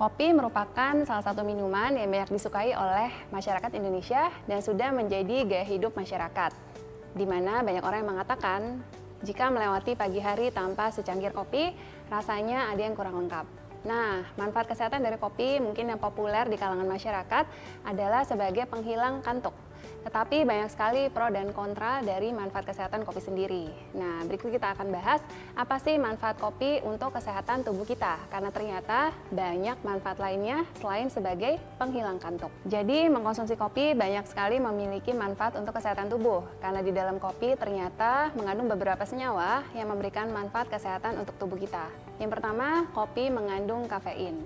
Kopi merupakan salah satu minuman yang banyak disukai oleh masyarakat Indonesia dan sudah menjadi gaya hidup masyarakat. Di mana banyak orang yang mengatakan, jika melewati pagi hari tanpa secangkir kopi, rasanya ada yang kurang lengkap. Nah, manfaat kesehatan dari kopi mungkin yang populer di kalangan masyarakat adalah sebagai penghilang kantuk. Tetapi banyak sekali pro dan kontra dari manfaat kesehatan kopi sendiri. Nah, berikut kita akan bahas apa sih manfaat kopi untuk kesehatan tubuh kita. Karena ternyata banyak manfaat lainnya selain sebagai penghilang kantuk. Jadi, mengkonsumsi kopi banyak sekali memiliki manfaat untuk kesehatan tubuh. Karena di dalam kopi ternyata mengandung beberapa senyawa yang memberikan manfaat kesehatan untuk tubuh kita. Yang pertama, kopi mengandung kafein.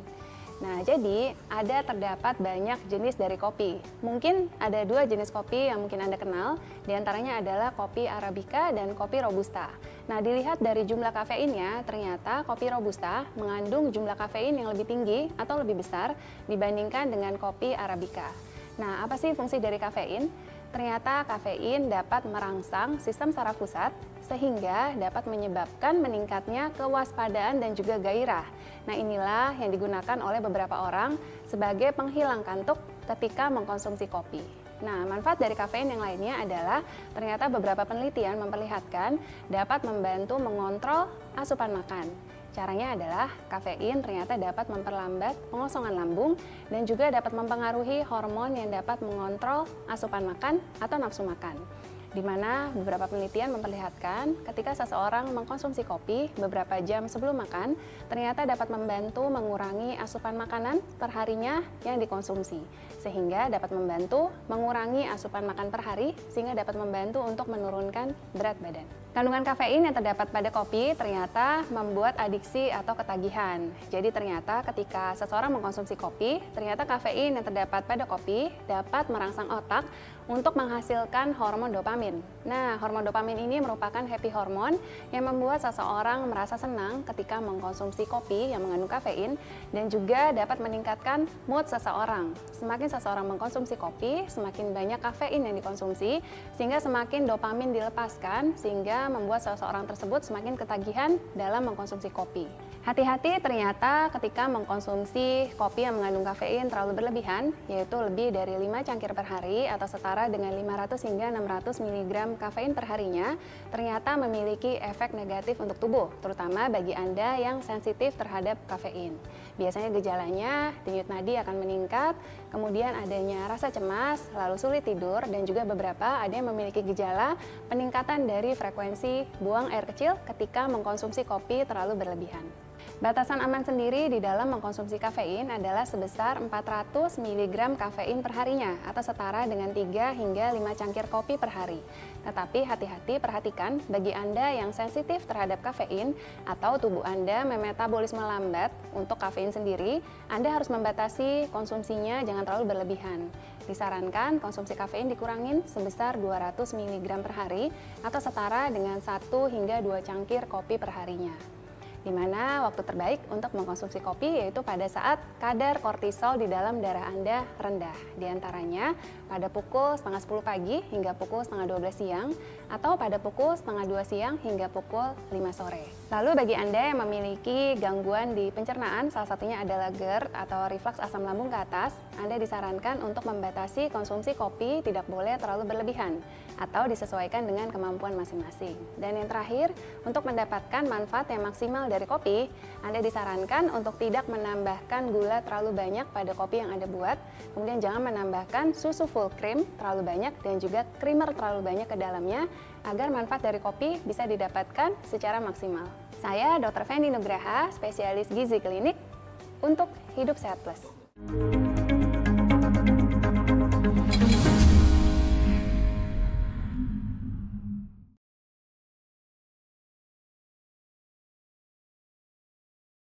Nah, jadi terdapat banyak jenis dari kopi. Mungkin ada dua jenis kopi yang mungkin Anda kenal, diantaranya adalah kopi Arabica dan kopi Robusta. Nah, dilihat dari jumlah kafeinnya, ternyata kopi Robusta mengandung jumlah kafein yang lebih tinggi atau lebih besar dibandingkan dengan kopi Arabica. Nah, apa sih fungsi dari kafein? Ternyata kafein dapat merangsang sistem saraf pusat sehingga dapat menyebabkan meningkatnya kewaspadaan dan juga gairah. Nah, inilah yang digunakan oleh beberapa orang sebagai penghilang kantuk ketika mengkonsumsi kopi. Nah, manfaat dari kafein yang lainnya adalah ternyata beberapa penelitian memperlihatkan dapat membantu mengontrol asupan makan. Caranya adalah kafein ternyata dapat memperlambat pengosongan lambung dan juga dapat mempengaruhi hormon yang dapat mengontrol asupan makan atau nafsu makan. Di mana beberapa penelitian memperlihatkan ketika seseorang mengkonsumsi kopi beberapa jam sebelum makan, ternyata dapat membantu mengurangi asupan makanan perharinya yang dikonsumsi, sehingga dapat membantu mengurangi asupan makan per hari, sehingga dapat membantu untuk menurunkan berat badan. Kandungan kafein yang terdapat pada kopi ternyata membuat adiksi atau ketagihan. Jadi ternyata ketika seseorang mengkonsumsi kopi, ternyata kafein yang terdapat pada kopi dapat merangsang otak untuk menghasilkan hormon dopamin. Nah, hormon dopamin ini merupakan happy hormone yang membuat seseorang merasa senang ketika mengkonsumsi kopi yang mengandung kafein dan juga dapat meningkatkan mood seseorang. Semakin seseorang mengkonsumsi kopi, semakin banyak kafein yang dikonsumsi, sehingga semakin dopamin dilepaskan, sehingga membuat seseorang tersebut semakin ketagihan dalam mengkonsumsi kopi. Hati-hati ternyata ketika mengkonsumsi kopi yang mengandung kafein terlalu berlebihan, yaitu lebih dari 5 cangkir per hari atau setara dengan 500 hingga 600 mg kafein per harinya, ternyata memiliki efek negatif untuk tubuh, terutama bagi Anda yang sensitif terhadap kafein. Biasanya gejalanya denyut nadi akan meningkat, kemudian adanya rasa cemas, lalu sulit tidur, dan juga beberapa ada yang memiliki gejala peningkatan dari frekuensi buang air kecil ketika mengkonsumsi kopi terlalu berlebihan. Batasan aman sendiri di dalam mengkonsumsi kafein adalah sebesar 400 mg kafein per harinya atau setara dengan 3 hingga 5 cangkir kopi per hari. Tetapi hati-hati perhatikan bagi Anda yang sensitif terhadap kafein atau tubuh Anda memetabolisme lambat untuk kafein sendiri, Anda harus membatasi konsumsinya jangan terlalu berlebihan. Disarankan konsumsi kafein dikurangin sebesar 200 mg per hari atau setara dengan 1 hingga 2 cangkir kopi per harinya. Di mana waktu terbaik untuk mengkonsumsi kopi yaitu pada saat kadar kortisol di dalam darah Anda rendah. Di antaranya pada pukul setengah 10 pagi hingga pukul setengah 12 siang atau pada pukul setengah 2 siang hingga pukul 5 sore. Lalu bagi Anda yang memiliki gangguan di pencernaan, salah satunya adalah GERD atau reflux asam lambung ke atas, Anda disarankan untuk membatasi konsumsi kopi tidak boleh terlalu berlebihan atau disesuaikan dengan kemampuan masing-masing. Dan yang terakhir, untuk mendapatkan manfaat yang maksimal dari kopi, Anda disarankan untuk tidak menambahkan gula terlalu banyak pada kopi yang Anda buat, kemudian jangan menambahkan susu full cream terlalu banyak dan juga creamer terlalu banyak ke dalamnya, agar manfaat dari kopi bisa didapatkan secara maksimal. Saya Dr. Fendi Nugraha, spesialis gizi klinik untuk Hidup Sehat Plus.